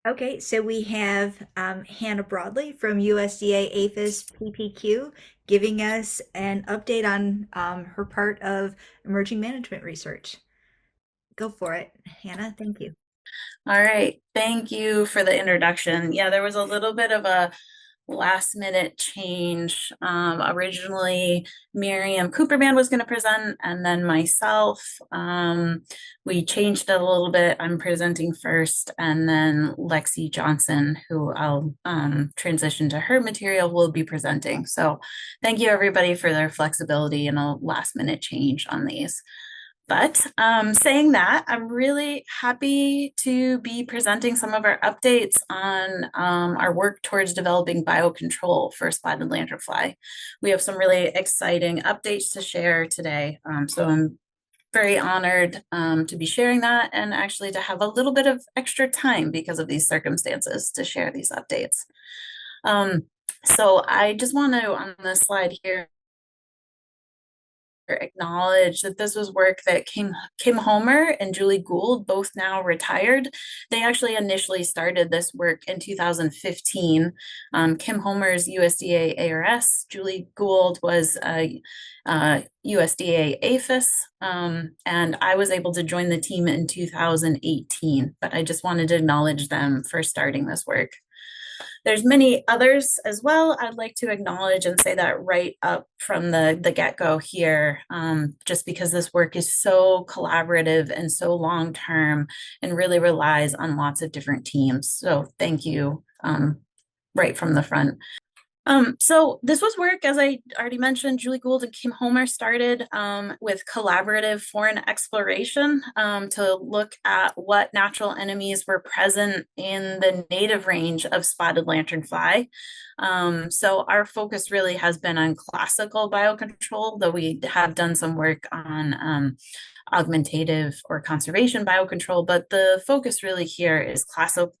Okay, so we have Hannah Broadley from USDA-APHIS-PPQ giving us an update on her part of emerging management research. Go for it, Hannah. Thank you. All right, thank you for the introduction. Yeah, there was a little bit of a last minute change. Originally, Miriam Cooperman was going to present, and then myself. We changed it a little bit. I'm presenting first, and then Lexi Johnson, who I'll transition to her material, will be presenting. So, thank you everybody for their flexibility and a last minute change on these. But saying that, I'm really happy to be presenting some of our updates on our work towards developing biocontrol for spotted lanternfly. We have some really exciting updates to share today. So I'm very honored to be sharing that and actually to have a little bit of extra time because of these circumstances to share these updates. So I just want to, on this slide here, acknowledge that this was work that Kim Homer and Julie Gould, both now retired. They actually initially started this work in 2015. Kim Homer's USDA ARS, Julie Gould was USDA APHIS, and I was able to join the team in 2018, but I just wanted to acknowledge them for starting this work. There's many others as well. I'd like to acknowledge and say that right up from the get-go here, just because this work is so collaborative and so long-term and really relies on lots of different teams. So thank you right from the front. So this was work, as I already mentioned, Julie Gould and Kim Homer started with collaborative foreign exploration to look at what natural enemies were present in the native range of spotted lanternfly. So our focus really has been on classical biocontrol, though we have done some work on augmentative or conservation biocontrol, but the focus really here is classical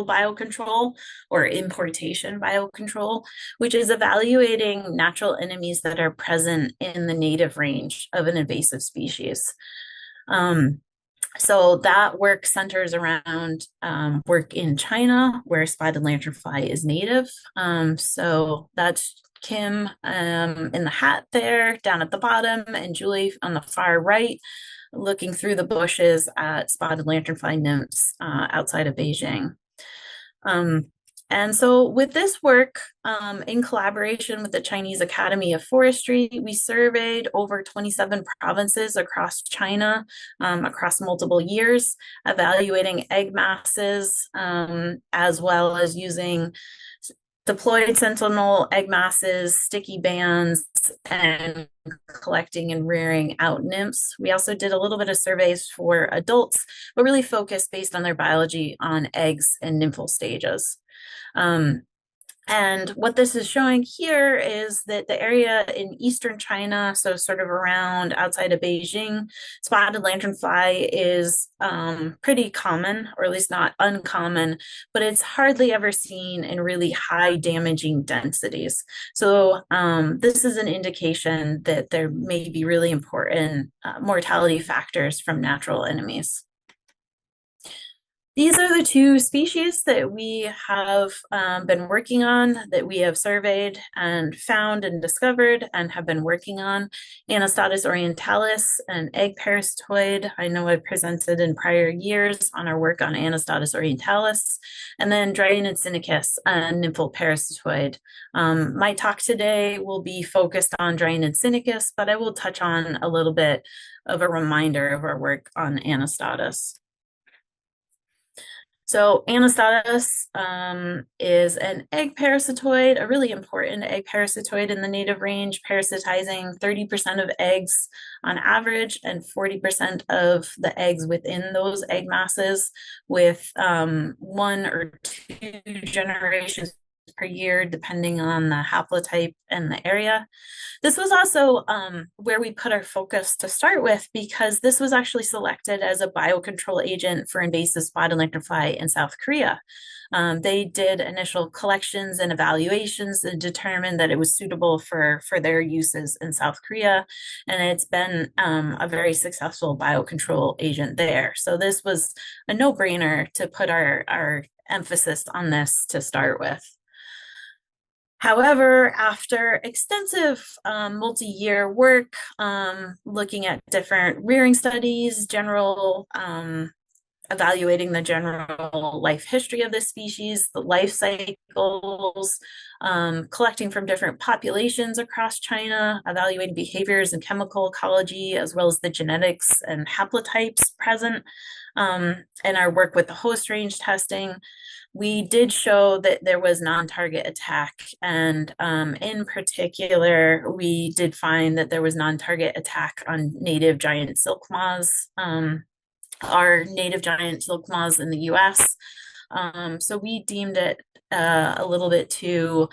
biocontrol or importation biocontrol, which is evaluating natural enemies that are present in the native range of an invasive species. So that work centers around work in China, where spotted lanternfly is native. So that's Kim in the hat there, down at the bottom, and Julie on the far right, looking through the bushes at spotted lanternfly nymphs outside of Beijing. And so with this work, in collaboration with the Chinese Academy of Forestry, we surveyed over 27 provinces across China, across multiple years, evaluating egg masses, as well as using deployed sentinel egg masses, sticky bands, and collecting and rearing out nymphs. We also did a little bit of surveys for adults, but really focused based on their biology on eggs and nymphal stages. And what this is showing here is that the area in eastern China, so sort of around outside of Beijing, spotted lanternfly is pretty common, or at least not uncommon, but it's hardly ever seen in really high damaging densities. So this is an indication that there may be really important mortality factors from natural enemies. These are the two species that we have been working on, that we have surveyed and found and discovered and have been working on. Anastatis orientalis, an egg parasitoid. I know I presented in prior years on our work on Anastatis orientalis. And then Dryinis sinicus, a nymphal parasitoid. My talk today will be focused on Dryinis sinicus, but I will touch on a little bit of a reminder of our work on Anastatis. So Anastatis is an egg parasitoid, a really important egg parasitoid in the native range, parasitizing 30% of eggs on average and 40% of the eggs within those egg masses, with one or two generations per year, depending on the haplotype and the area. This was also where we put our focus to start with, because this was actually selected as a biocontrol agent for invasive spotted lanternfly in South Korea. They did initial collections and evaluations and determined that it was suitable for their uses in South Korea, and it's been a very successful biocontrol agent there. So this was a no-brainer to put our emphasis on this to start with. However, after extensive multi-year work looking at different rearing studies, evaluating the general life history of the species, the life cycles, collecting from different populations across China, evaluating behaviors and chemical ecology, as well as the genetics and haplotypes present, and our work with the host range testing, we did show that there was non-target attack. And in particular, we did find that there was non-target attack on native giant silk moths, our native giant silk moths in the US. So we deemed it a little bit too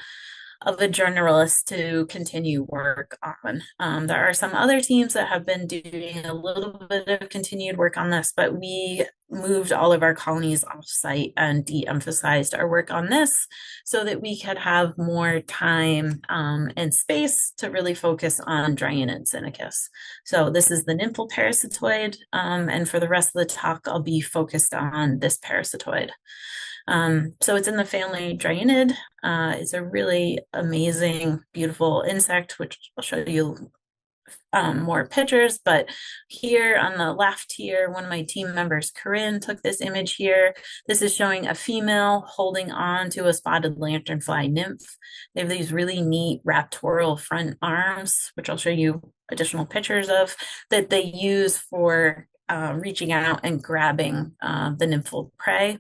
of a generalist to continue work on. There are some other teams that have been doing a little bit of continued work on this, but we moved all of our colonies off-site and de-emphasized our work on this so that we could have more time and space to really focus on Dryinis sinicus. So this is the nymphal parasitoid, and for the rest of the talk, I'll be focused on this parasitoid. So it's in the family Dryinid. It's a really amazing, beautiful insect, which I'll show you more pictures. But here on the left here, one of my team members, Corinne, took this image here. This is showing a female holding on to a spotted lanternfly nymph. They have these really neat raptorial front arms, which I'll show you additional pictures of, that they use for reaching out and grabbing the nymphal prey.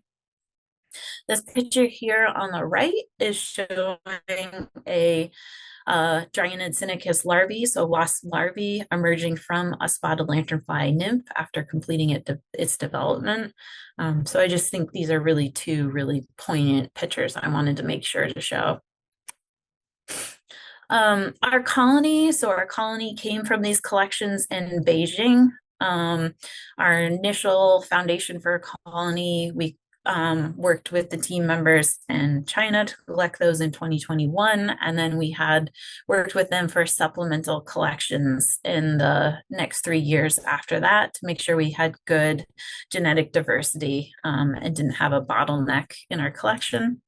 This picture here on the right is showing a Dryinis sinicus larvae, so wasp larvae emerging from a spotted lanternfly nymph after completing its development. So I just think these are really two really poignant pictures I wanted to make sure to show. Our colony came from these collections in Beijing. Our initial foundation for a colony, we worked with the team members in China to collect those in 2021. And then we had worked with them for supplemental collections in the next 3 years after that to make sure we had good genetic diversity and didn't have a bottleneck in our collection.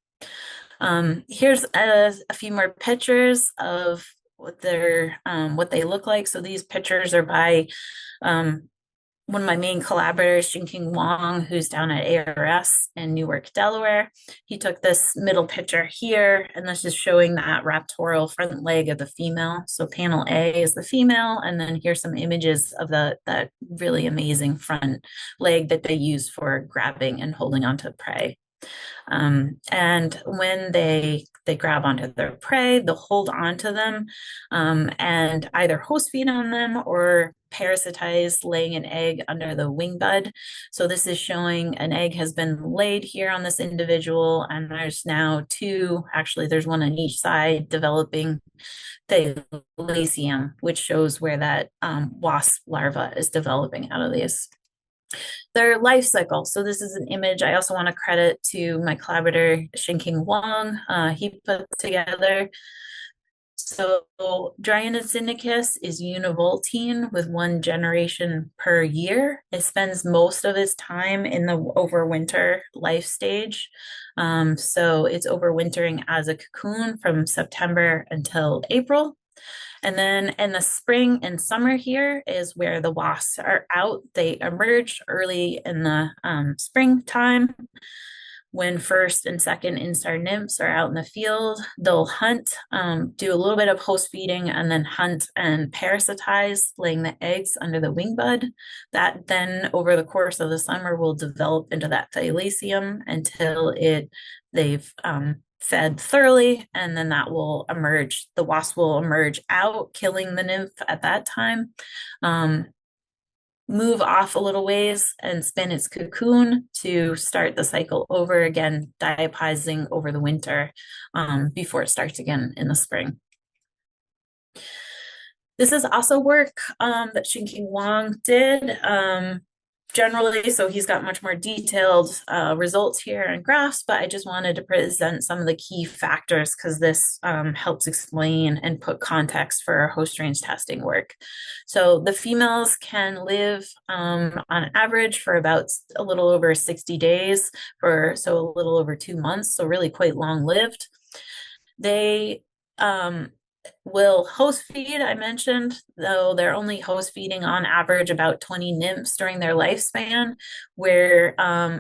Here's a few more pictures of what they look like. So these pictures are by one of my main collaborators, Xinqing Wang, who's down at ARS in Newark, Delaware. He took this middle picture here, and this is showing that raptorial front leg of the female. So panel A is the female, and then here's some images of that really amazing front leg that they use for grabbing and holding onto prey. And when they grab onto their prey, they'll hold onto them and either host feed on them or parasitize, laying an egg under the wing bud. So this is showing an egg has been laid here on this individual, and there's now two, actually there's one on each side, developing the thalassium, which shows where that wasp larva is developing out of these. Their life cycle. So this is an image I also want to credit to my collaborator, Xinqing Wang. He put together. So Dryinis sinicus is univoltine with 1 generation per year. It spends most of its time in the overwinter life stage. So it's overwintering as a cocoon from September until April. And then in the spring and summer here is where the wasps are out. They emerge early in the springtime when first and second instar nymphs are out in the field. They'll hunt, do a little bit of host feeding, and then hunt and parasitize, laying the eggs under the wing bud. That then over the course of the summer will develop into that thalassium until they've fed thoroughly, and then that will emerge. The wasp will emerge out, killing the nymph at that time, move off a little ways and spin its cocoon to start the cycle over again, diapizing over the winter before it starts again in the spring. This is also work that Xinqing Wang did. generally, so he's got much more detailed results here and graphs, but I just wanted to present some of the key factors because this helps explain and put context for our host range testing work. So the females can live on average for about a little over 60 days, so a little over 2 months, so really quite long lived. They will host feed, I mentioned, though they're only host feeding on average about 20 nymphs during their lifespan, where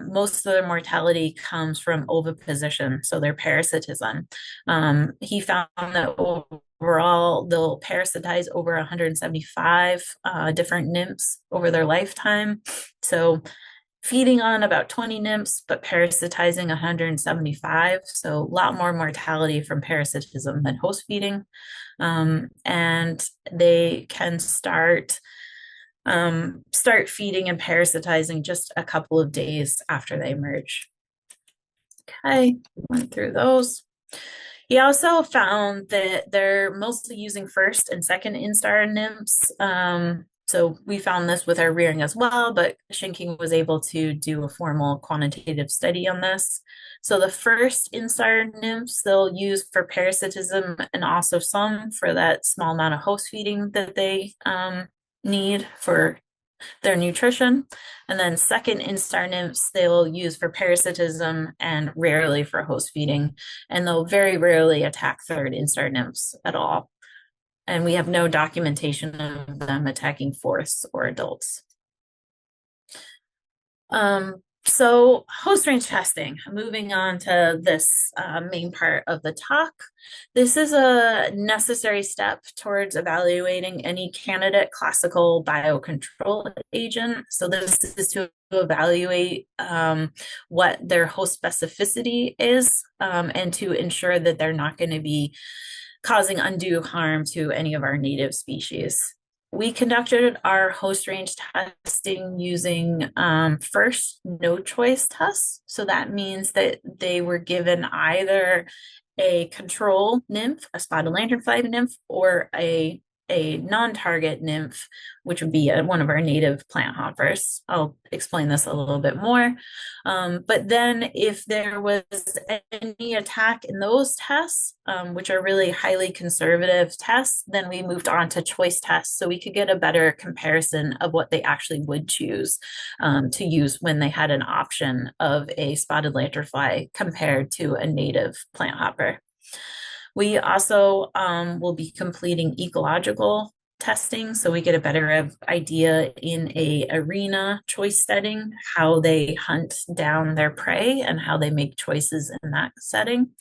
most of their mortality comes from oviposition, so their parasitism. He found that overall they'll parasitize over 175 different nymphs over their lifetime. So feeding on about 20 nymphs, but parasitizing 175. So a lot more mortality from parasitism than host feeding. And they can start feeding and parasitizing just a couple of days after they emerge. Okay, went through those. He also found that they're mostly using first and second instar nymphs. So we found this with our rearing as well, but Shinking was able to do a formal quantitative study on this. So the first instar nymphs they'll use for parasitism and also some for that small amount of host feeding that they need for their nutrition. And then second instar nymphs they'll use for parasitism and rarely for host feeding. And they'll very rarely attack third instar nymphs at all. And we have no documentation of them attacking fourths or adults. So host range testing, moving on to this main part of the talk. This is a necessary step towards evaluating any candidate classical biocontrol agent. So this is to evaluate what their host specificity is and to ensure that they're not going to be causing undue harm to any of our native species. We conducted our host range testing using first no choice tests. So that means that they were given either a control nymph, a spotted lanternfly nymph, or a non-target nymph, which would be one of our native plant hoppers. I'll explain this a little bit more. But then if there was any attack in those tests, which are really highly conservative tests, then we moved on to choice tests so we could get a better comparison of what they actually would choose to use when they had an option of a spotted lanternfly compared to a native plant hopper. We also will be completing ecological testing so we get a better idea in a arena choice setting, how they hunt down their prey and how they make choices in that setting.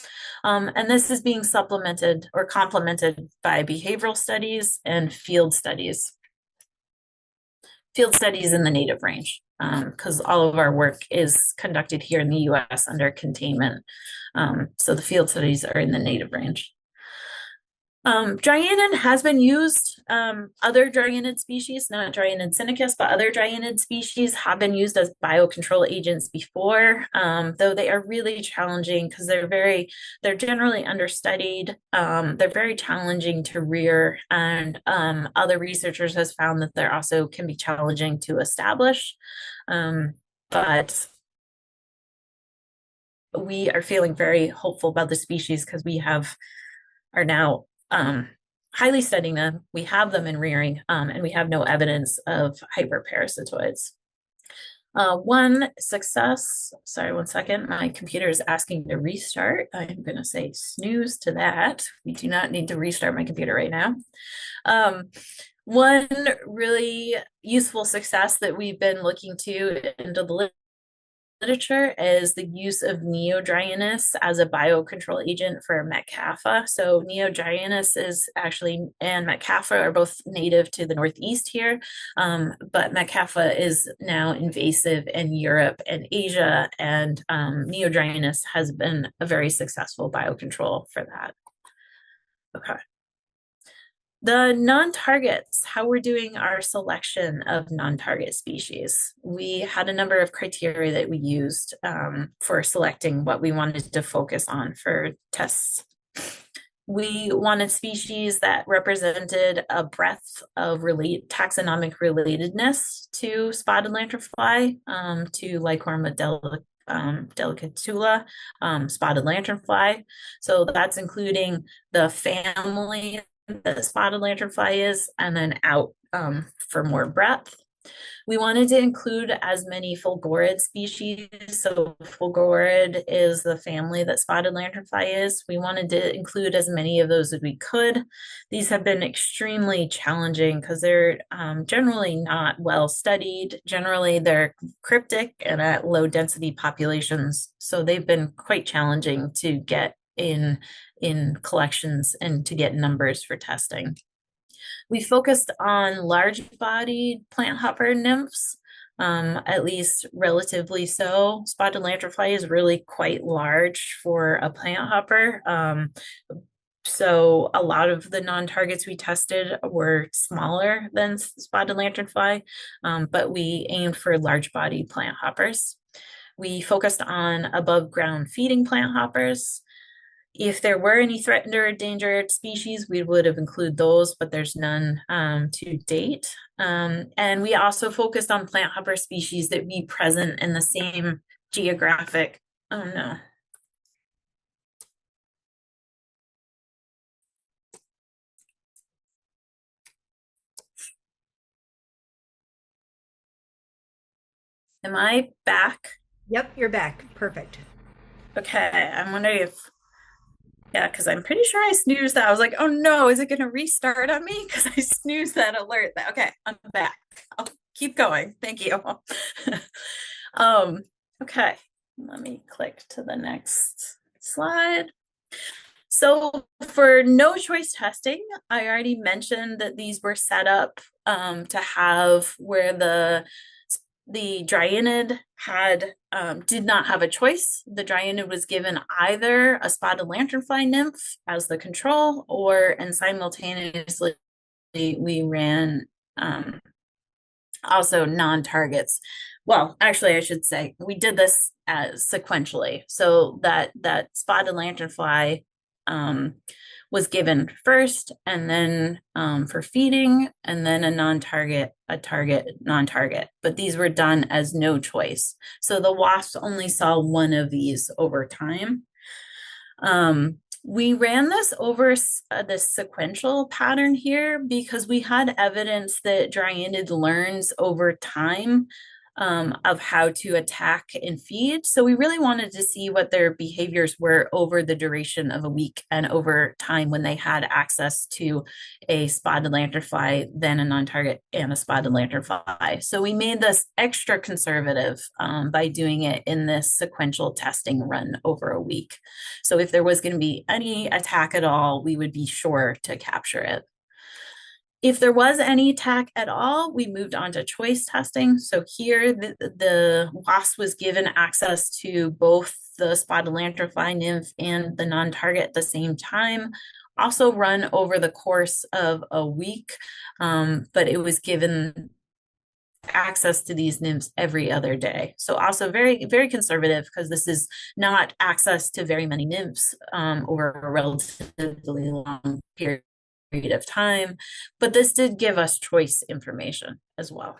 And this is being supplemented or complemented by behavioral studies and field studies. Field studies in the native range, because all of our work is conducted here in the US under containment. So the field studies are in the native range. Dryinin has been used, other Dryinis species, not Dryinis sinicus, but other Dryinis species have been used as biocontrol agents before, though they are really challenging because they're generally understudied. They're very challenging to rear, and other researchers has found that they also can be challenging to establish. But we are feeling very hopeful about the species because we are now highly studying them. We have them in rearing, and we have no evidence of hyperparasitoids. One success, sorry, one second, my computer is asking to restart. I'm going to say snooze to that. We do not need to restart my computer right now. One really useful success that we've been looking to into the literature is the use of Dryinis as a biocontrol agent for Metcalfa. So Dryinis is actually, and Metcalfa are both native to the Northeast here, but Metcalfa is now invasive in Europe and Asia, and Dryinis has been a very successful biocontrol for that. Okay. The non-targets, how we're doing our selection of non-target species. We had a number of criteria that we used for selecting what we wanted to focus on for tests. We wanted species that represented a breadth of taxonomic relatedness to spotted lanternfly, to Lycorma delicatula, spotted lanternfly. So that's including the family that spotted lanternfly is, and then out for more breadth. We wanted to include as many fulgurid species. So fulgurid is the family that spotted lanternfly is. We wanted to include as many of those as we could. These have been extremely challenging because they're generally not well studied. Generally, they're cryptic and at low density populations. So they've been quite challenging to get in collections and to get numbers for testing. We focused on large-bodied plant hopper nymphs, at least relatively so. Spotted lanternfly is really quite large for a plant hopper. So a lot of the non-targets we tested were smaller than spotted lanternfly, but we aimed for large body plant hoppers. We focused on above ground feeding plant hoppers. If there were any threatened or endangered species, we would have included those, but there's none to date. And we also focused on plant hopper species that be present in the same geographic, oh no. Am I back? Yep, you're back. Perfect. Okay, I'm wondering if, yeah, because I'm pretty sure I snoozed that. I was like, oh no, is it going to restart on me? Because I snoozed that alert. Okay, I'm back. I'll keep going. Thank you. um, okay, let me click to the next slide. So for no choice testing, I already mentioned that these were set up to have where the Dryinid had did not have a choice. The Dryinis was given either a spotted lanternfly nymph as the control, and simultaneously we ran also non-targets. Well, actually, I should say we did this sequentially, so that spotted lanternfly was given first, and then for feeding, and then a non-target, a target, non-target. But these were done as no choice. So the wasps only saw one of these over time. We ran this over this sequential pattern here because we had evidence that Dryinid learns over time of how to attack and feed. So we really wanted to see what their behaviors were over the duration of a week and over time when they had access to a spotted lanternfly, then a non-target and a spotted lanternfly. So we made this extra conservative by doing it in this sequential testing run over a week. So if there was going to be any attack at all, we would be sure to capture it. If there was any attack at all, we moved on to choice testing. So here, the wasp was given access to both the spotted lanternfly nymph and the non-target at the same time, also run over the course of a week, but it was given access to these nymphs every other day. So also very, very conservative because this is not access to very many nymphs over a relatively long period of time, but this did give us choice information as well.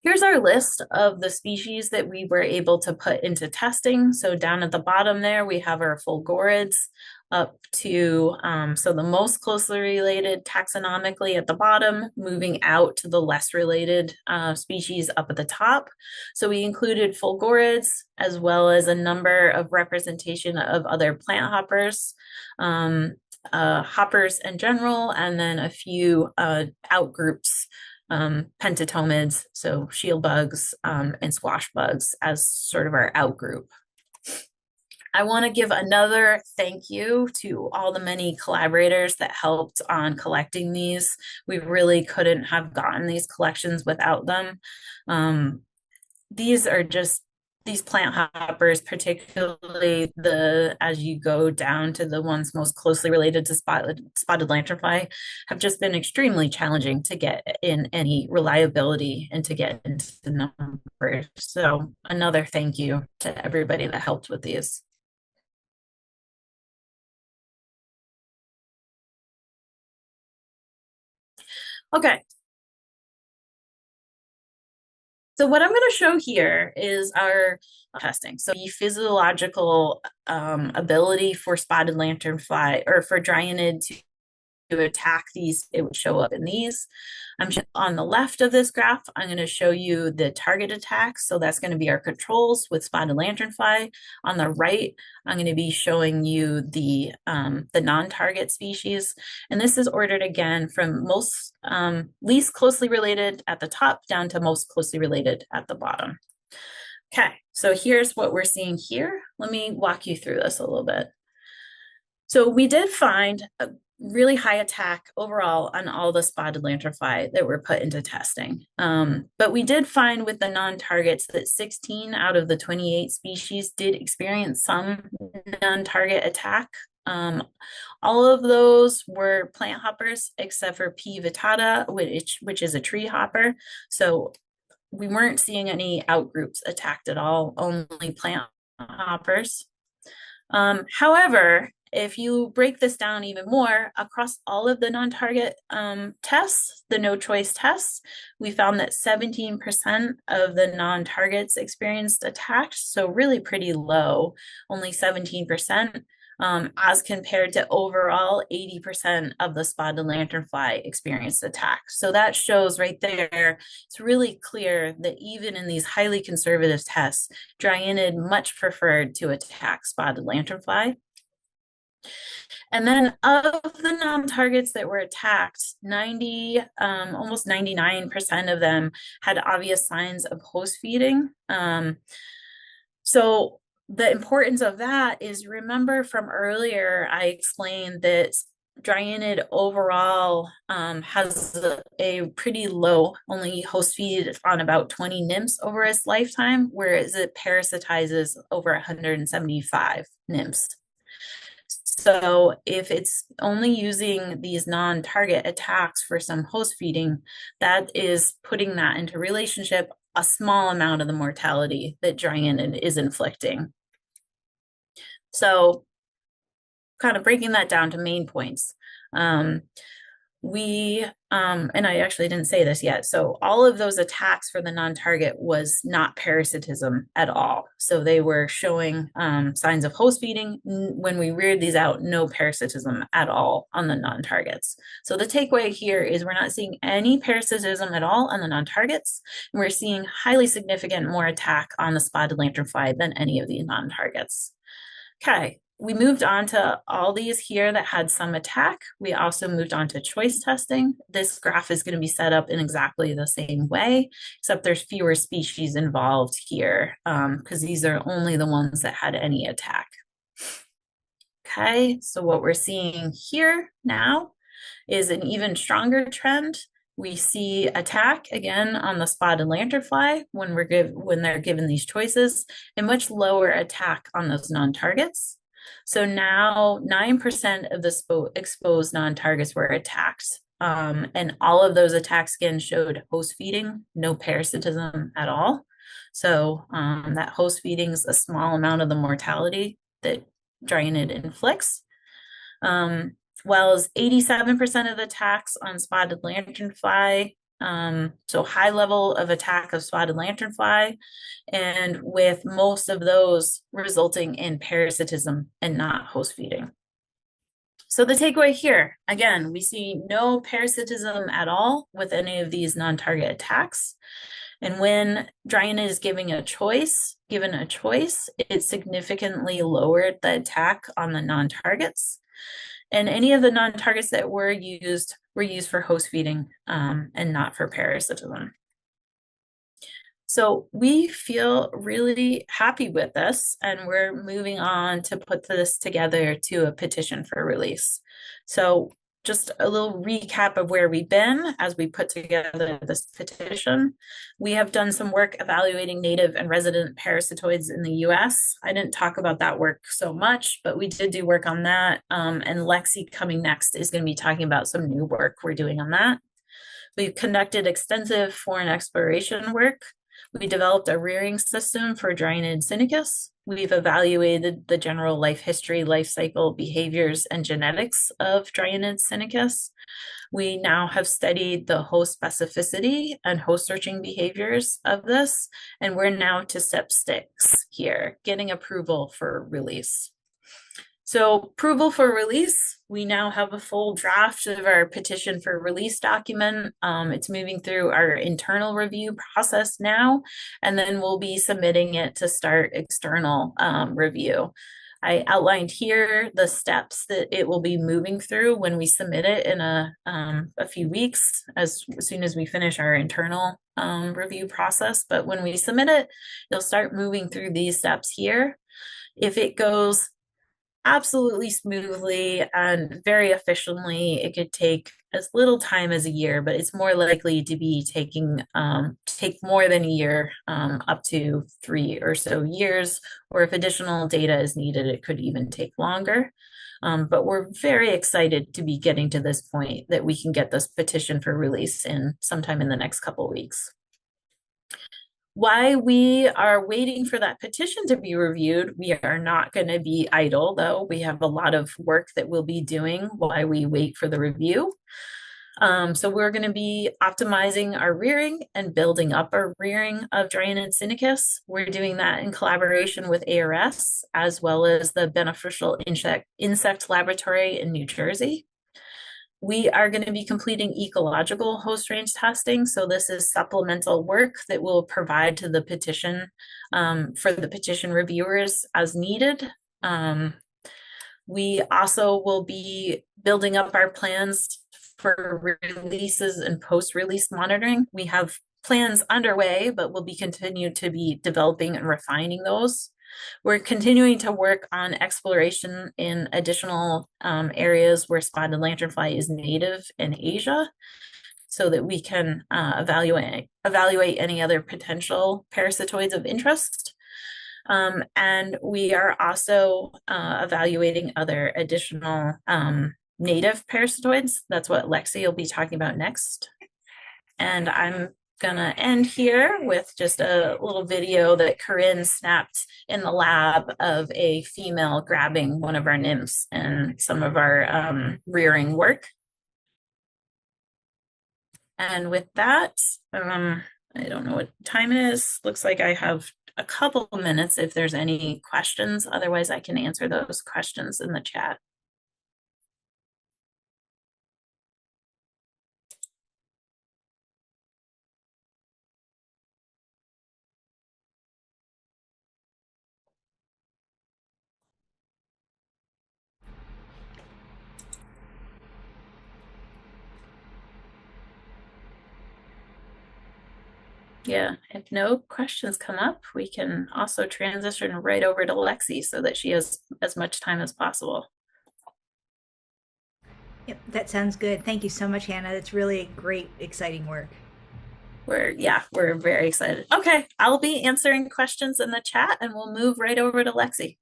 Here's our list of the species that we were able to put into testing. So down at the bottom there, we have our fulgurids up to, so the most closely related taxonomically at the bottom, moving out to the less related species up at the top. So we included fulgurids as well as a number of representation of other plant hoppers, hoppers in general, and then a few outgroups, pentatomids, so shield bugs and squash bugs as sort of our outgroup. I want to give another thank you to all the many collaborators that helped on collecting these. We really couldn't have gotten these collections without them. These are just these plant hoppers, particularly as you go down to the ones most closely related to spotted lanternfly, have just been extremely challenging to get in any reliability and to get into the numbers. So another thank you to everybody that helped with these. Okay, so what I'm going to show here is our testing. So the physiological ability for spotted lanternfly or for Dryinid to attack these, it would show up in these. I'm on the left of this graph, I'm going to show you the target attacks. So that's going to be our controls with spotted lanternfly. On the right, I'm going to be showing you the non-target species. And this is ordered again from most least closely related at the top down to most closely related at the bottom. Okay, so here's what we're seeing here. Let me walk you through this a little bit. So we did find a really high attack overall on all the spotted lanternfly that were put into testing. But we did find with the non-targets that 16 out of the 28 species did experience some non-target attack. All of those were plant hoppers except for P. vittata, which is a tree hopper. So we weren't seeing any outgroups attacked at all, only plant hoppers. However, if you break this down even more across all of the non-target tests, the no choice tests, we found that 17% of the non-targets experienced attacks, so really pretty low, only 17%, as compared to overall 80% of the spotted lanternfly experienced attacks. So that shows right there, it's really clear that even in these highly conservative tests, Dryinis much preferred to attack spotted lanternfly. And then of the non-targets that were attacked, almost 99% of them had obvious signs of host feeding. So the importance of that is, remember from earlier, I explained that Dryinid overall has a pretty low, only host feed on about 20 nymphs over its lifetime, whereas it parasitizes over 175 nymphs. So if it's only using these non-target attacks for some host feeding, that is putting that into relationship a small amount of the mortality that Dryinis is inflicting. So kind of breaking that down to main points. And I actually didn't say this yet. So all of those attacks for the non-target was not parasitism at all. So they were showing signs of host feeding. When we reared these out, no parasitism at all on the non-targets. So the takeaway here is we're not seeing any parasitism at all on the non-targets. And we're seeing highly significant more attack on the spotted lanternfly than any of the non-targets. Okay, we moved on to all these here that had some attack. We also moved on to choice testing. This graph is going to be set up in exactly the same way, except there's fewer species involved here because these are only the ones that had any attack. Okay, so what we're seeing here now is an even stronger trend. We see attack again on the spotted lanternfly when they're given these choices, and much lower attack on those non-targets. So now 9% of the exposed non-targets were attacked. And all of those attacks again showed host feeding, no parasitism at all. So that host feeding is a small amount of the mortality that Dryinis inflicts. Well as 87% of the attacks on spotted lanternfly. So high level of attack of spotted lanternfly, and with most of those resulting in parasitism and not host feeding. So the takeaway here, again, we see no parasitism at all with any of these non-target attacks. And when Dryinis is given a choice, it significantly lowered the attack on the non-targets. And any of the non-targets that were used for host feeding and not for parasitism. So we feel really happy with this, and we're moving on to put this together to a petition for release. So just a little recap of where we've been as we put together this petition. We have done some work evaluating native and resident parasitoids in the US. I didn't talk about that work so much, but we did do work on that. And Lexi coming next is going to be talking about some new work we're doing on that. We've conducted extensive foreign exploration work. We developed a rearing system for Dryinid sinicus. We've evaluated the general life history, life cycle, behaviors, and genetics of Dryinis sinicus. We now have studied the host specificity and host searching behaviors of this, and we're now to step 6 here, getting approval for release. So approval for release, we now have a full draft of our petition for release document. It's moving through our internal review process now, and then we'll be submitting it to start external review. I outlined here the steps that it will be moving through when we submit it in a few weeks, as soon as we finish our internal review process. But when we submit it, you'll start moving through these steps here. If it goes absolutely smoothly and very efficiently, it could take as little time as a year, but it's more likely to be take more than a year, up to 3 or so years, or if additional data is needed, it could even take longer. But we're very excited to be getting to this point that we can get this petition for release in sometime in the next couple of weeks. While we are waiting for that petition to be reviewed, we are not going to be idle, though. We have a lot of work that we'll be doing while we wait for the review. So we're going to be optimizing our rearing and building up our rearing of Dryinid sinicus. We're doing that in collaboration with ARS, as well as the Beneficial Insect Laboratory in New Jersey. We are going to be completing ecological host range testing. So this is supplemental work that we'll provide to the petition for the petition reviewers as needed. We also will be building up our plans for releases and post-release monitoring. We have plans underway, but we'll be continued to be developing and refining those. We're continuing to work on exploration in additional areas where spotted lanternfly is native in Asia, so that we can evaluate any other potential parasitoids of interest. And we are also evaluating other additional native parasitoids. That's what Lexi will be talking about next. And I'm gonna end here with just a little video that Corinne snapped in the lab of a female grabbing one of our nymphs and some of our rearing work. And with that, I don't know what time it is. Looks like I have a couple of minutes if there's any questions. Otherwise, I can answer those questions in the chat. Yeah, if no questions come up, we can also transition right over to Lexi so that she has as much time as possible. Yep, that sounds good. Thank you so much, Hannah. That's really great, exciting work. We're very excited. Okay, I'll be answering questions in the chat and we'll move right over to Lexi.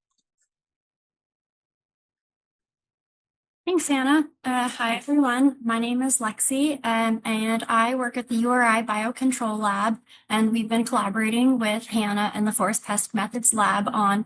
Thanks, Hannah. Hi, everyone. My name is Lexi, and I work at the URI Biocontrol Lab, and we've been collaborating with Hannah and the Forest Pest Methods Lab on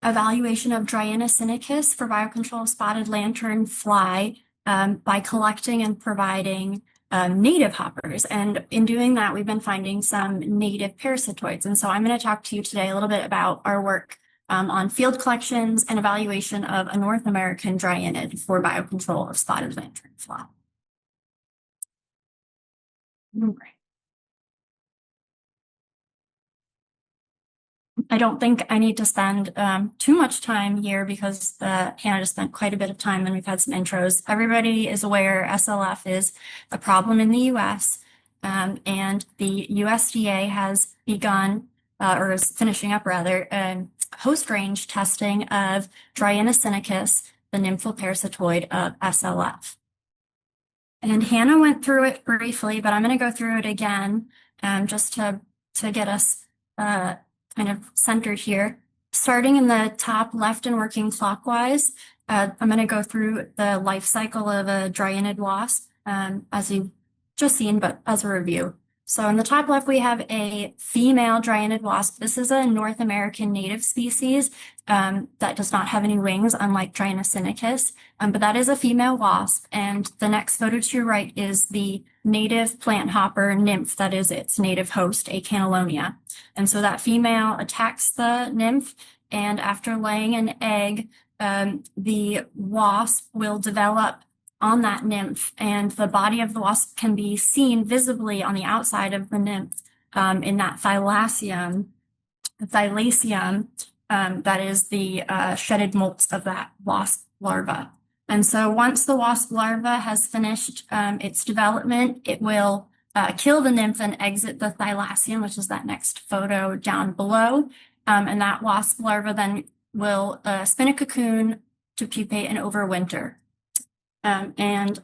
evaluation of Dryinis sinicus for biocontrol of spotted lanternfly by collecting and providing native hoppers. And in doing that, we've been finding some native parasitoids. And so I'm going to talk to you today a little bit about our work on field collections and evaluation of a North American Dryinis for biocontrol of spotted lanternfly. I don't think I need to spend too much time here because Hannah just spent quite a bit of time and we've had some intros. Everybody is aware SLF is a problem in the US, and the USDA has begun, or is finishing up rather, host range testing of Dryinis sinicus, the nymphal parasitoid of SLF. And Hannah went through it briefly, but I'm going to go through it again just to get us kind of centered here. Starting in the top left and working clockwise, I'm going to go through the life cycle of a Dryinid wasp, as you've just seen, but as a review. So in the top left, we have a female Dryinid wasp. This is a North American native species that does not have any wings, unlike Dryinis sinicus. But that is a female wasp. And the next photo to your right is the native plant hopper nymph that is its native host, a Cannellonia. And so that female attacks the nymph, and after laying an egg, the wasp will develop on that nymph, and the body of the wasp can be seen visibly on the outside of the nymph in that thylacium, that is the shedded molts of that wasp larva. And so once the wasp larva has finished its development, it will kill the nymph and exit the thylacium, which is that next photo down below. And that wasp larva then will spin a cocoon to pupate and overwinter. And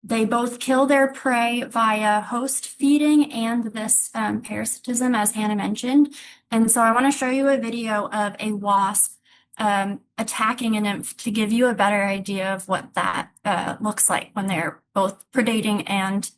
they both kill their prey via host feeding and this parasitism, as Hannah mentioned. And so I want to show you a video of a wasp attacking a nymph to give you a better idea of what that looks like when they're both predating and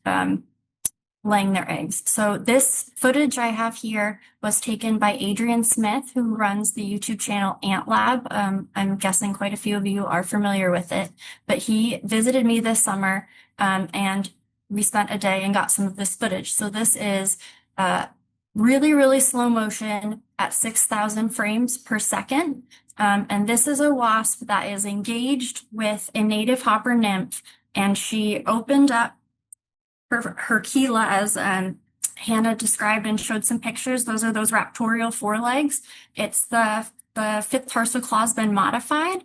laying their eggs. So this footage I have here was taken by Adrian Smith, who runs the YouTube channel Ant Lab. I'm guessing quite a few of you are familiar with it, but he visited me this summer and we spent a day and got some of this footage. So this is really, really slow motion at 6,000 frames per second. And this is a wasp that is engaged with a native hopper nymph, and she opened up her chela, as Hannah described and showed some pictures. Those are those raptorial forelegs. It's the fifth tarsal claw's been modified.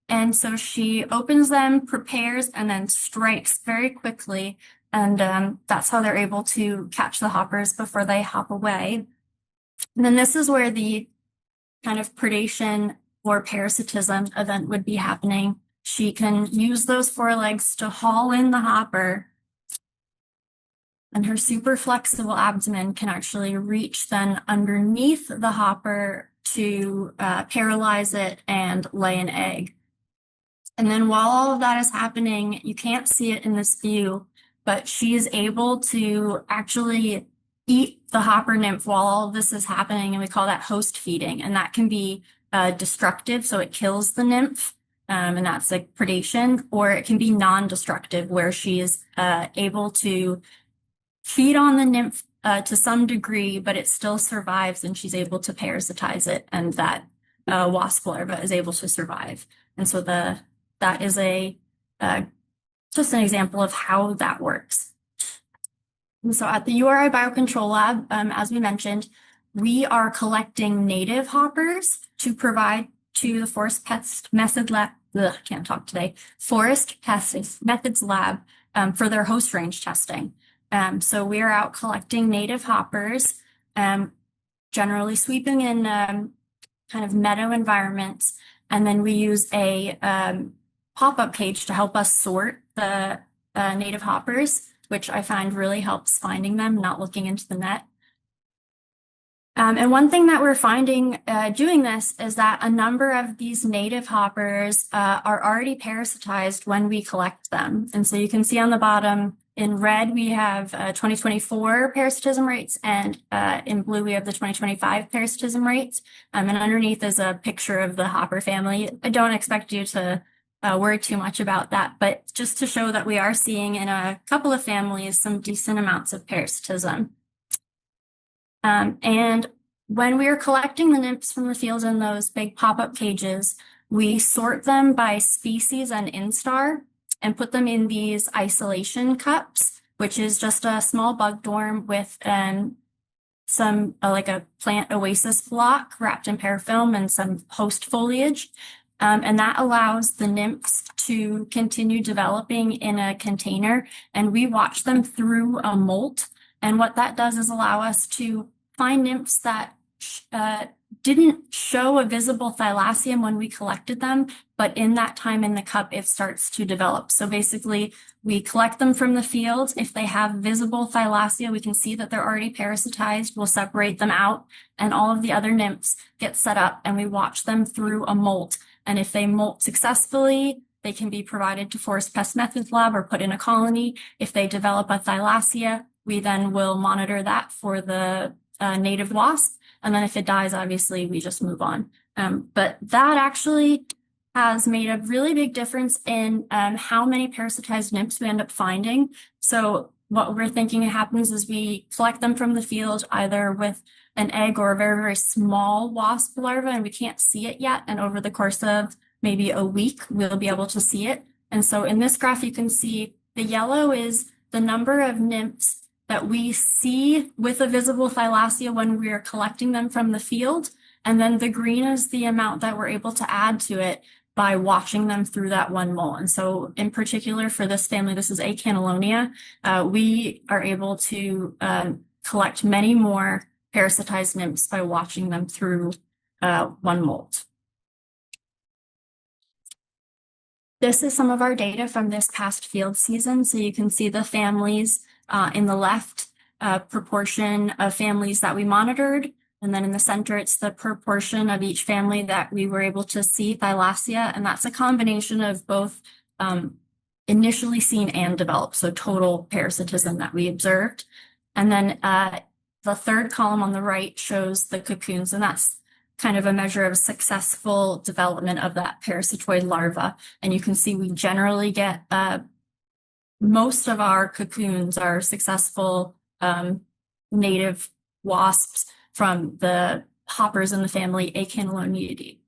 And so she opens them, prepares, and then strikes very quickly. And that's how they're able to catch the hoppers before they hop away. And then this is where the kind of predation or parasitism event would be happening. She can use those forelegs to haul in the hopper, and her super flexible abdomen can actually reach then underneath the hopper to paralyze it and lay an egg. And then while all of that is happening, you can't see it in this view, but she is able to actually eat the hopper nymph while all of this is happening, and we call that host feeding. And that can be destructive, so it kills the nymph, and that's like predation, or it can be non-destructive, where she is able to feed on the nymph to some degree, but it still survives and she's able to parasitize it, and that wasp larva is able to survive. And so that is just an example of how that works. And so at the URI Biocontrol Lab, as we mentioned, we are collecting native hoppers to provide to the Forest Pest Methods Lab, Forest Pest Methods Lab for their host range testing. So we are out collecting native hoppers, generally sweeping in kind of meadow environments, and then we use a pop-up cage to help us sort the native hoppers, which I find really helps finding them, not looking into the net. And one thing that we're finding doing this is that a number of these native hoppers are already parasitized when we collect them. And so you can see on the bottom in red, we have 2024 parasitism rates, and in blue, we have the 2025 parasitism rates. And underneath is a picture of the hopper family. I don't expect you to worry too much about that, but just to show that we are seeing in a couple of families some decent amounts of parasitism. And when we are collecting the nymphs from the fields in those big pop-up cages, we sort them by species and instar and put them in these isolation cups, which is just a small bug dorm with some like a plant oasis block wrapped in parafilm and some host foliage. And that allows the nymphs to continue developing in a container, and we watch them through a molt. And what that does is allow us to find nymphs that didn't show a visible thylacium when we collected them, but in that time in the cup, it starts to develop. So basically, we collect them from the fields. If they have visible thylacia, we can see that they're already parasitized. We'll separate them out, and all of the other nymphs get set up, and we watch them through a molt. And if they molt successfully, they can be provided to Forest Pest Methods Lab or put in a colony. If they develop a thylacia, we then will monitor that for the native wasp. And then if it dies, obviously, we just move on. But that actually has made a really big difference in how many parasitized nymphs we end up finding. So what we're thinking happens is we collect them from the field either with an egg or a very, very small wasp larva, and we can't see it yet. And over the course of maybe a week, we'll be able to see it. And so in this graph, you can see the yellow is the number of nymphs that we see with a visible thalassia when we are collecting them from the field. And then the green is the amount that we're able to add to it by watching them through that one mole. And so in particular for this family, this is A. Cannellonia, we are able to collect many more parasitized nymphs by watching them through one mold. This is some of our data from this past field season. So you can see the families in the left, proportion of families that we monitored. And then in the center, it's the proportion of each family that we were able to see thalassia. And that's a combination of both initially seen and developed, so total parasitism that we observed. And then the third column on the right shows the cocoons, and that's kind of a measure of successful development of that parasitoid larva. And you can see we generally get most of our cocoons are successful native wasps from the hoppers in the family Acannelloniidae.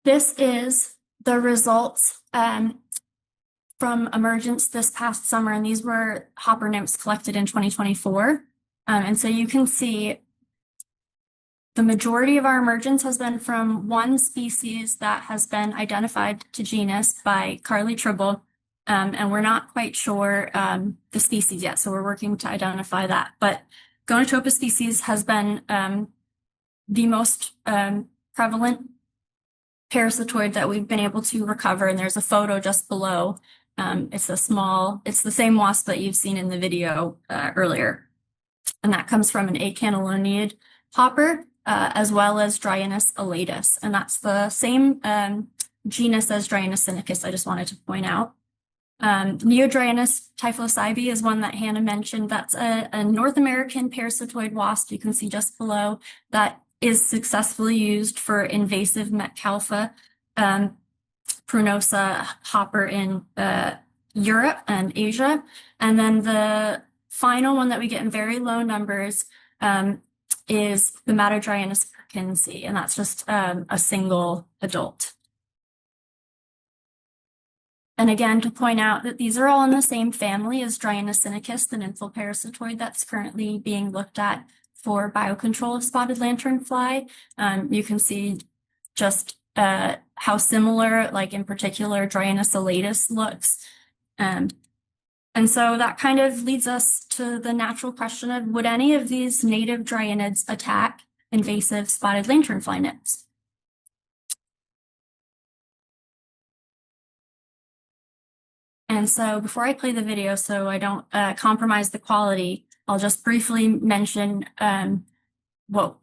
This is the results from emergence this past summer, and these were hopper nymphs collected in 2024. And so you can see the majority of our emergence has been from one species that has been identified to genus by Carly Tribble, and we're not quite sure the species yet, so we're working to identify that. But Gonatopa species has been the most prevalent parasitoid that we've been able to recover, and there's a photo just below. It's the same wasp that you've seen in the video earlier, and that comes from an Acannelloniid hopper, as well as Dryinis elatus, and that's the same genus as Dryinis sinicus. I just wanted to point out. Neodryinis typhlocybe is one that Hannah mentioned. That's a North American parasitoid wasp you can see just below that is successfully used for invasive Metcalfa prunosa hopper in Europe and Asia. And then the final one that we get in very low numbers is the Matodryinis perkinsii, and that's just a single adult. And again, to point out that these are all in the same family as Dryinis sinicus, the nymphal parasitoid that's currently being looked at for biocontrol of spotted lanternfly. You can see just how similar, like in particular, Dryinis elatus looks. And so that kind of leads us to the natural question of, would any of these native Dryinids attack invasive spotted lanternfly nymphs? And so before I play the video, so I don't compromise the quality, I'll just briefly mention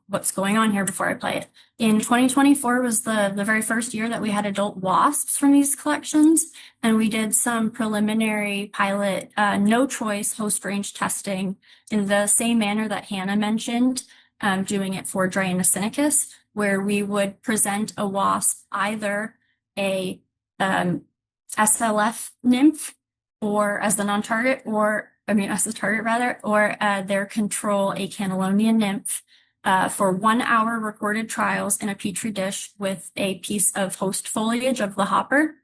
what's going on here before I play it. In 2024 was the very first year that we had adult wasps from these collections, and we did some preliminary pilot no-choice host range testing in the same manner that Hannah mentioned, doing it for Dryinis sinicus, where we would present a wasp, either a SLF nymph or as the non-target, as the target rather, or their control Acannellonia nymph for 1 hour recorded trials in a petri dish with a piece of host foliage of the hopper.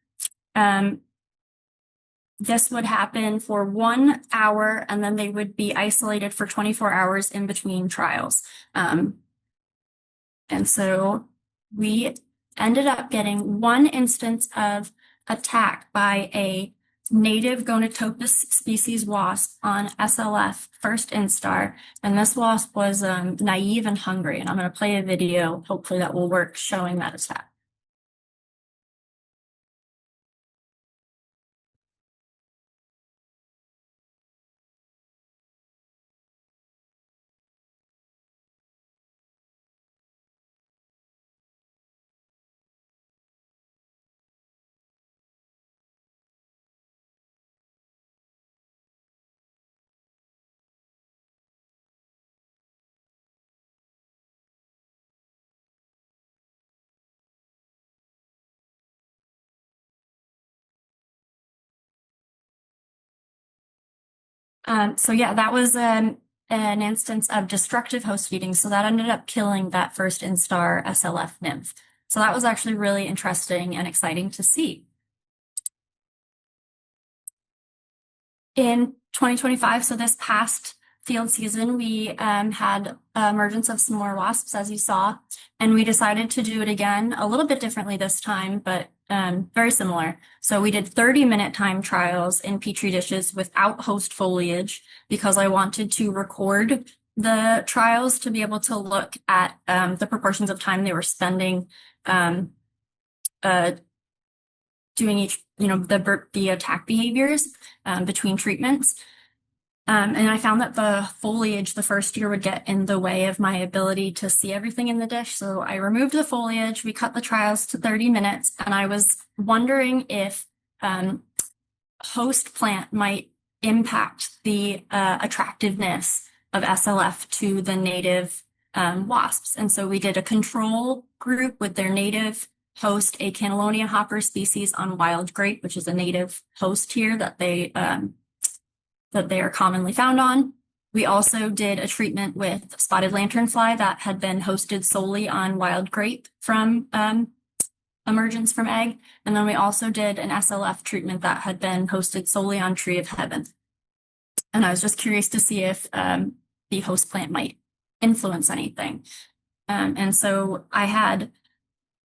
This would happen for 1 hour, and then they would be isolated for 24 hours in between trials. And so we ended up getting one instance of attack by a native Gonatopus species wasp on SLF first instar, and this wasp was naive and hungry, and I'm going to play a video, hopefully that will work, showing that attack. So yeah, that was an instance of destructive host feeding. So that ended up killing that first instar SLF nymph. So that was actually really interesting and exciting to see. In 2025, so this past field season, we had emergence of some more wasps, as you saw, and we decided to do it again a little bit differently this time, but very similar. So we did 30-minute time trials in Petri dishes without host foliage because I wanted to record the trials to be able to look at the proportions of time they were spending doing each, the attack behaviors between treatments. And I found that the foliage the first year would get in the way of my ability to see everything in the dish. So I removed the foliage, we cut the trials to 30 minutes, and I was wondering if host plant might impact the attractiveness of SLF to the native wasps. And so we did a control group with their native host, a Cannellonia hopper species on wild grape, which is a native host here that they are commonly found on. We also did a treatment with spotted lanternfly that had been hosted solely on wild grape from emergence from egg. And then we also did an SLF treatment that had been hosted solely on tree of heaven. And I was just curious to see if the host plant might influence anything. And so I had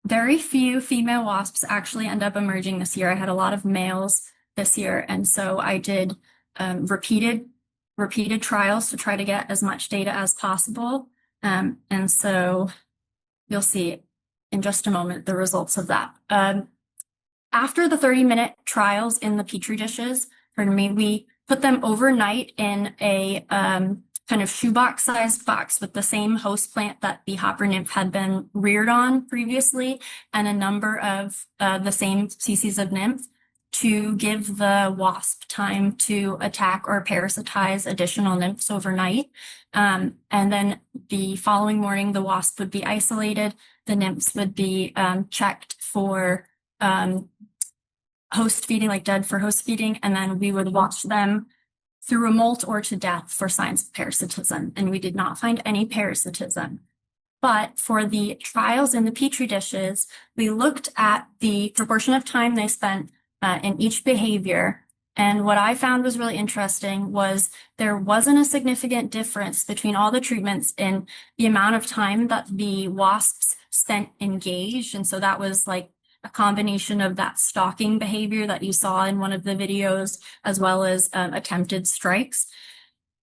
very few female wasps actually end up emerging this year. I had a lot of males this year. And so I did repeated trials to try to get as much data as possible. And so you'll see in just a moment the results of that. After the 30-minute trials in the Petri dishes, we put them overnight in a kind of shoebox-sized box with the same host plant that the hopper nymph had been reared on previously and a number of the same species of nymph to give the wasp time to attack or parasitize additional nymphs overnight. And then the following morning, the wasp would be isolated. The nymphs would be checked for host feeding, like dead for host feeding, and then we would watch them through a molt or to death for signs of parasitism. And we did not find any parasitism. But for the trials in the Petri dishes, we looked at the proportion of time they spent in each behavior. And what I found was really interesting was there wasn't a significant difference between all the treatments in the amount of time that the wasps spent engaged. And so that was like a combination of that stalking behavior that you saw in one of the videos, as well as attempted strikes.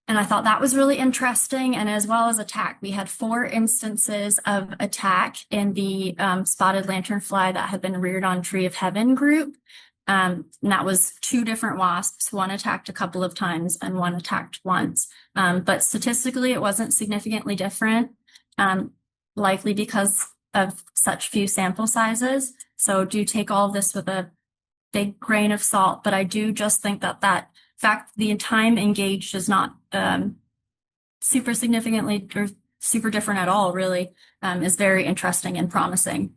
And I thought that was really interesting. And as well as attack, we had 4 instances of attack in the spotted lanternfly that had been reared on Tree of Heaven group. And that was 2 different wasps. One attacked a couple of times and one attacked once. But statistically, it wasn't significantly different, likely because of such few sample sizes. So do take all of this with a big grain of salt. But I do just think that fact the time engaged is not super significantly or super different at all, really, is very interesting and promising.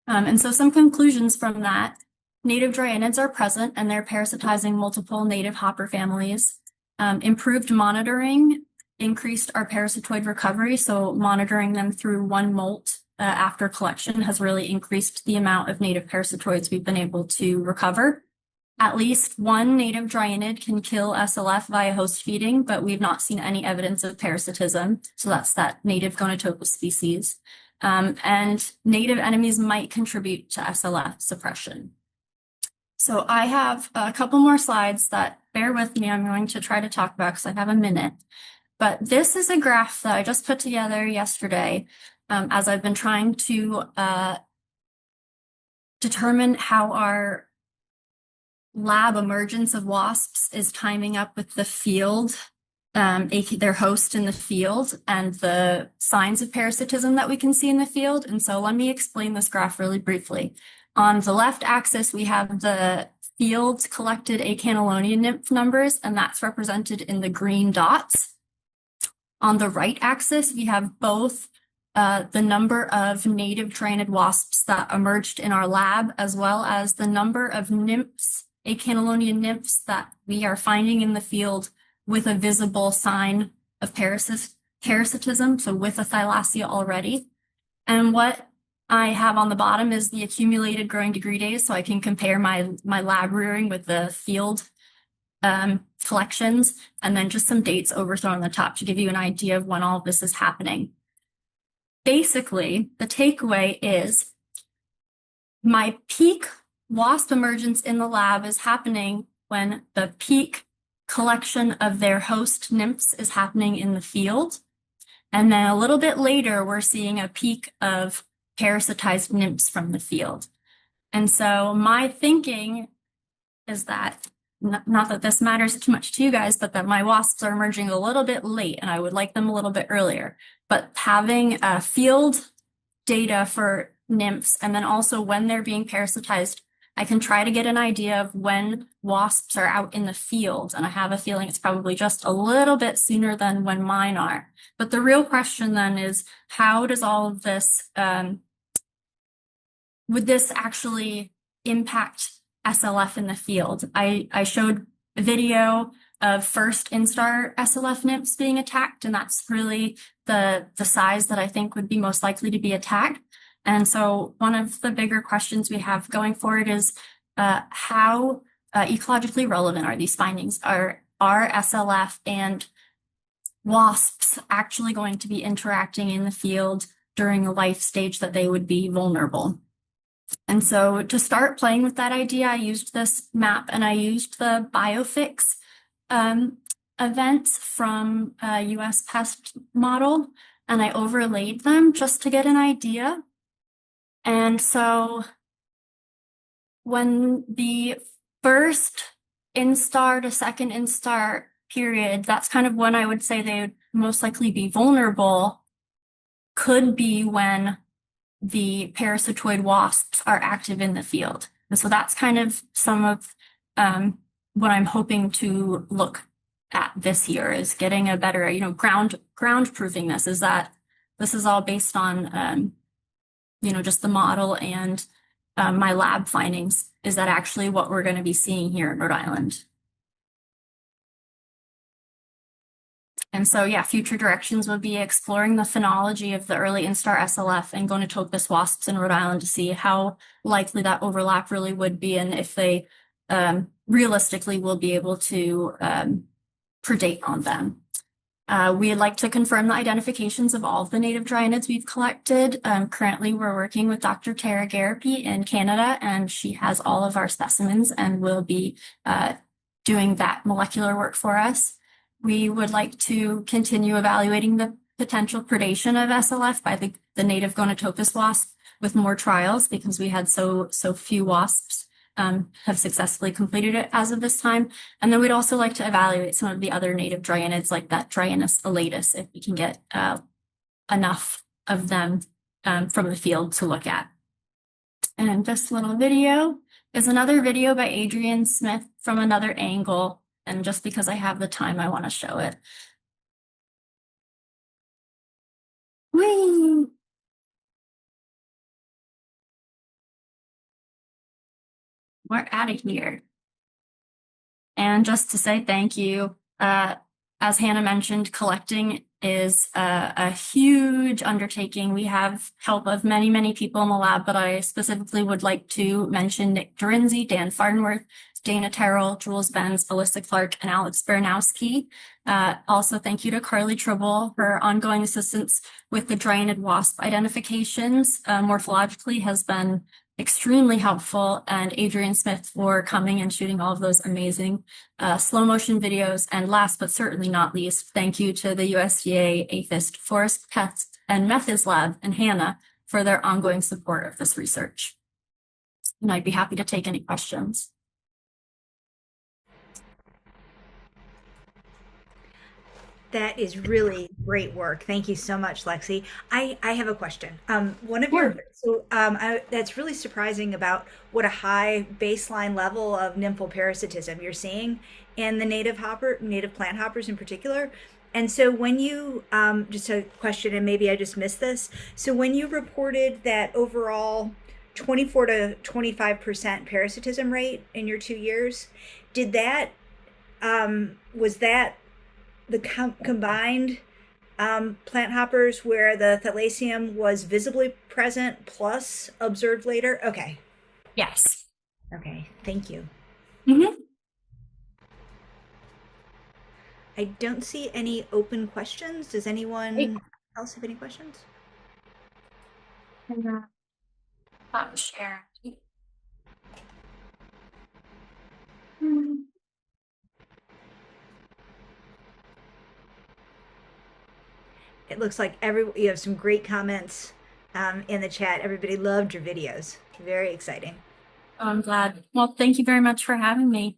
And so some conclusions from that: native Dryinids are present and they're parasitizing multiple native hopper families. Improved monitoring increased our parasitoid recovery. So monitoring them through 1 molt after collection has really increased the amount of native parasitoids we've been able to recover. At least 1 native Dryinid can kill SLF via host feeding, but we've not seen any evidence of parasitism. So that's that native Gonotopus species. And native enemies might contribute to SLF suppression. So I have a couple more slides that, bear with me, I'm going to try to talk about because I have a minute. But this is a graph that I just put together yesterday as I've been trying to determine how our lab emergence of wasps is timing up with the field, their host in the field, and the signs of parasitism that we can see in the field. And so let me explain this graph really briefly. On the left axis, we have the field collected Cannellonia nymph numbers, and that's represented in the green dots. On the right axis, we have both the number of native Dryinis wasps that emerged in our lab, as well as the number of nymphs Acanelonian nymphs that we are finding in the field with a visible sign of parasitism, so with a thalassia already. And what I have on the bottom is the accumulated growing degree days, so I can compare my lab rearing with the field collections, and then just some dates overthrown on the top to give you an idea of when all of this is happening. Basically, the takeaway is my peak wasp emergence in the lab is happening when the peak collection of their host nymphs is happening in the field. And then a little bit later, we're seeing a peak of parasitized nymphs from the field. And so my thinking is that, not that this matters too much to you guys, but that my wasps are emerging a little bit late and I would like them a little bit earlier. But having field data for nymphs and then also when they're being parasitized, I can try to get an idea of when wasps are out in the field. And I have a feeling it's probably just a little bit sooner than when mine are. But the real question then is, how does all of this, would this actually impact SLF in the field? I showed a video of first instar SLF nymphs being attacked, and that's really the size that I think would be most likely to be attacked. And so one of the bigger questions we have going forward is how ecologically relevant are these findings? Are SLF and wasps actually going to be interacting in the field during a life stage that they would be vulnerable? And so to start playing with that idea, I used this map and I used the BioFix events from US pest model, and I overlaid them just to get an idea. And so when the first instar to second instar period, that's kind of when I would say they would most likely be vulnerable, could be when the parasitoid wasps are active in the field. And so that's kind of some of what I'm hoping to look at this year, is getting a better, ground proofing this, is that this is all based on just the model and my lab findings. Is that actually what we're going to be seeing here in Rhode Island? And so, yeah, future directions would be exploring the phenology of the early instar SLF and Gonitopus wasps in Rhode Island to see how likely that overlap really would be, and if they realistically will be able to predate on them. We'd like to confirm the identifications of all of the native Dryinids we've collected. Currently, we're working with Dr. Tara Garapi in Canada, and she has all of our specimens and will be doing that molecular work for us. We would like to continue evaluating the potential predation of SLF by the native Gonitopus wasp with more trials, because we had so few wasps have successfully completed it as of this time. And then we'd also like to evaluate some of the other native Dryinids, like that Dryinis elatus, if we can get enough of them from the field to look at. And this little video is another video by Adrian Smith from another angle. And just because I have the time, I want to show it. Whee! We're out of here. And just to say thank you, as Hannah mentioned, collecting is a huge undertaking. We have help of many, many people in the lab, but I specifically would like to mention Nick Dorinzi, Dan Farnworth, Dana Terrell, Jules Benz, Alyssa Clark, and Alex Baranowski. Also, thank you to Carly Tribble. Her ongoing assistance with the Drynid wasp identifications morphologically has been extremely helpful, and Adrian Smith for coming and shooting all of those amazing slow motion videos. And last but certainly not least, thank you to the USDA-APHIS Forest Pest and Methods Lab and Hannah for their ongoing support of this research. And I'd be happy to take any questions. That is really great work. Thank you so much, Lexi. I have a question. That's really surprising about what a high baseline level of nymphal parasitism you're seeing in the native plant hoppers in particular. And so when you, just a question, and maybe I just missed this. So when you reported that overall 24 to 25% parasitism rate in your 2 years. Did that, was that the combined plant hoppers where the thalasium was visibly present plus observed later? Okay. Yes. Okay, thank you. Mm-hmm. I don't see any open questions. Does anyone else have any questions? Share. It looks like you have some great comments in the chat. Everybody loved your videos. Very exciting. I'm glad. Well, thank you very much for having me.